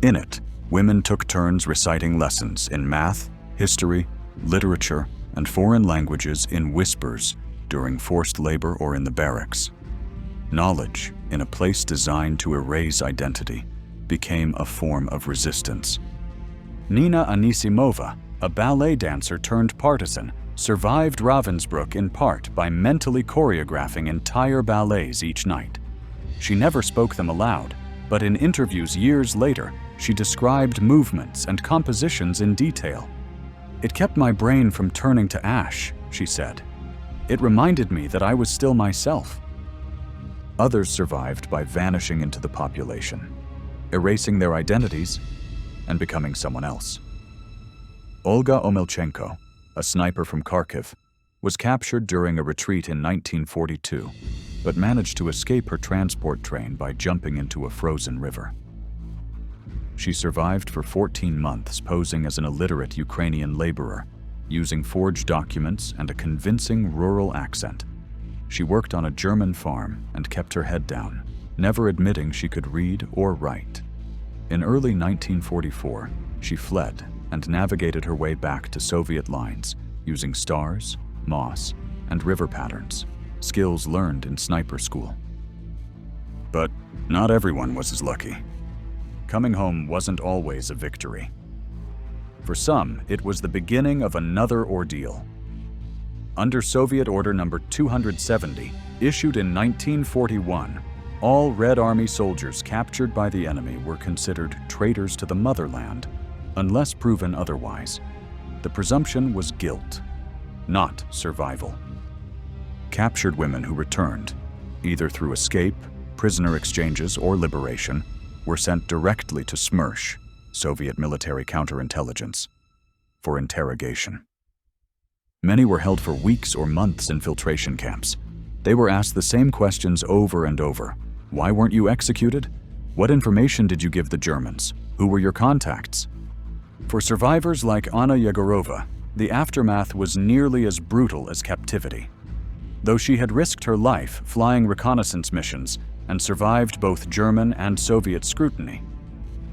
In it, women took turns reciting lessons in math, history, literature, and foreign languages in whispers during forced labor or in the barracks. Knowledge, in a place designed to erase identity, became a form of resistance. Nina Anisimova, a ballet dancer turned partisan, survived Ravensbrück in part by mentally choreographing entire ballets each night. She never spoke them aloud, but in interviews years later, she described movements and compositions in detail. "It kept my brain from turning to ash," she said. "It reminded me that I was still myself." Others survived by vanishing into the population, erasing their identities and becoming someone else. Olga Omelchenko, a sniper from Kharkiv, was captured during a retreat in 1942, but managed to escape her transport train by jumping into a frozen river. She survived for 14 months posing as an illiterate Ukrainian laborer, using forged documents and a convincing rural accent. She worked on a German farm and kept her head down, never admitting she could read or write. In early 1944, she fled and navigated her way back to Soviet lines using stars, moss, and river patterns, skills learned in sniper school. But not everyone was as lucky. Coming home wasn't always a victory. For some, it was the beginning of another ordeal. Under Soviet Order Number 270, issued in 1941, all Red Army soldiers captured by the enemy were considered traitors to the motherland, unless proven otherwise. The presumption was guilt, not survival. Captured women who returned, either through escape, prisoner exchanges, or liberation, were sent directly to SMERSH, Soviet military counterintelligence, for interrogation. Many were held for weeks or months in filtration camps. They were asked the same questions over and over. Why weren't you executed? What information did you give the Germans? Who were your contacts? For survivors like Anna Yegorova, the aftermath was nearly as brutal as captivity. Though she had risked her life flying reconnaissance missions and survived both German and Soviet scrutiny,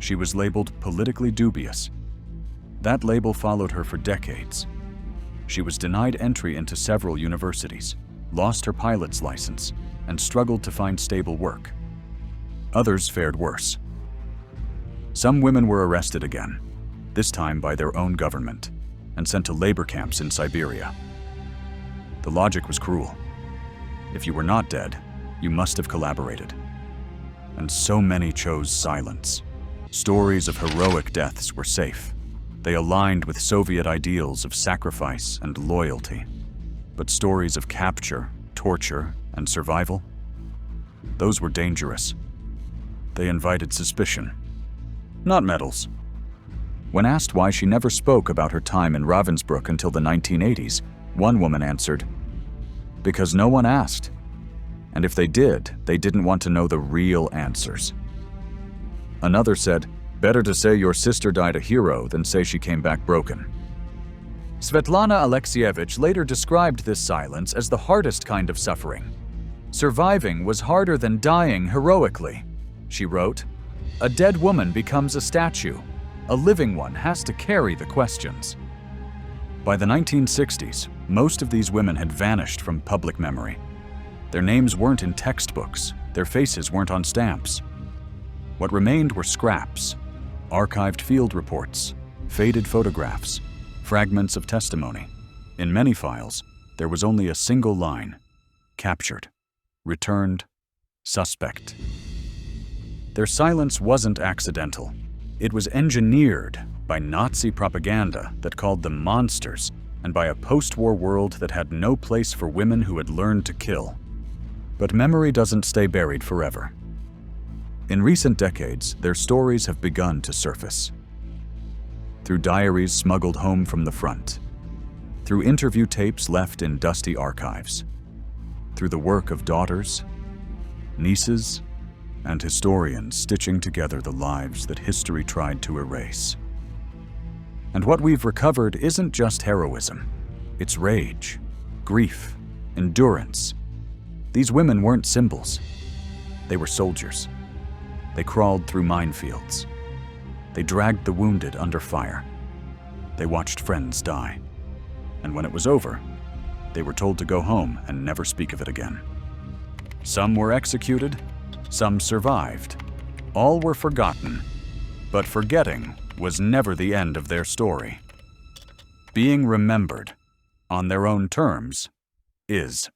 she was labeled politically dubious. That label followed her for decades. She was denied entry into several universities, lost her pilot's license, and struggled to find stable work. Others fared worse. Some women were arrested again, this time by their own government, and sent to labor camps in Siberia. The logic was cruel. If you were not dead, you must have collaborated. And so many chose silence. Stories of heroic deaths were safe. They aligned with Soviet ideals of sacrifice and loyalty. But stories of capture, torture, and survival? Those were dangerous. They invited suspicion, not medals. When asked why she never spoke about her time in Ravensbrück until the 1980s, one woman answered, "Because no one asked. And if they did, they didn't want to know the real answers." Another said, "Better to say your sister died a hero than say she came back broken." Svetlana Alexievich later described this silence as the hardest kind of suffering. "Surviving was harder than dying heroically," she wrote. "A dead woman becomes a statue. A living one has to carry the questions." By the 1960s, most of these women had vanished from public memory. Their names weren't in textbooks, their faces weren't on stamps. What remained were scraps, archived field reports, faded photographs, fragments of testimony. In many files, there was only a single line: captured, returned, suspect. Their silence wasn't accidental. It was engineered by Nazi propaganda that called them monsters, and by a post-war world that had no place for women who had learned to kill. But memory doesn't stay buried forever. In recent decades, their stories have begun to surface. Through diaries smuggled home from the front, through interview tapes left in dusty archives, through the work of daughters, nieces, and historians stitching together the lives that history tried to erase. And what we've recovered isn't just heroism. It's rage, grief, endurance. These women weren't symbols. They were soldiers. They crawled through minefields. They dragged the wounded under fire. They watched friends die. And when it was over, they were told to go home and never speak of it again. Some were executed, some survived. All were forgotten, but forgetting was never the end of their story. Being remembered, on their own terms, is.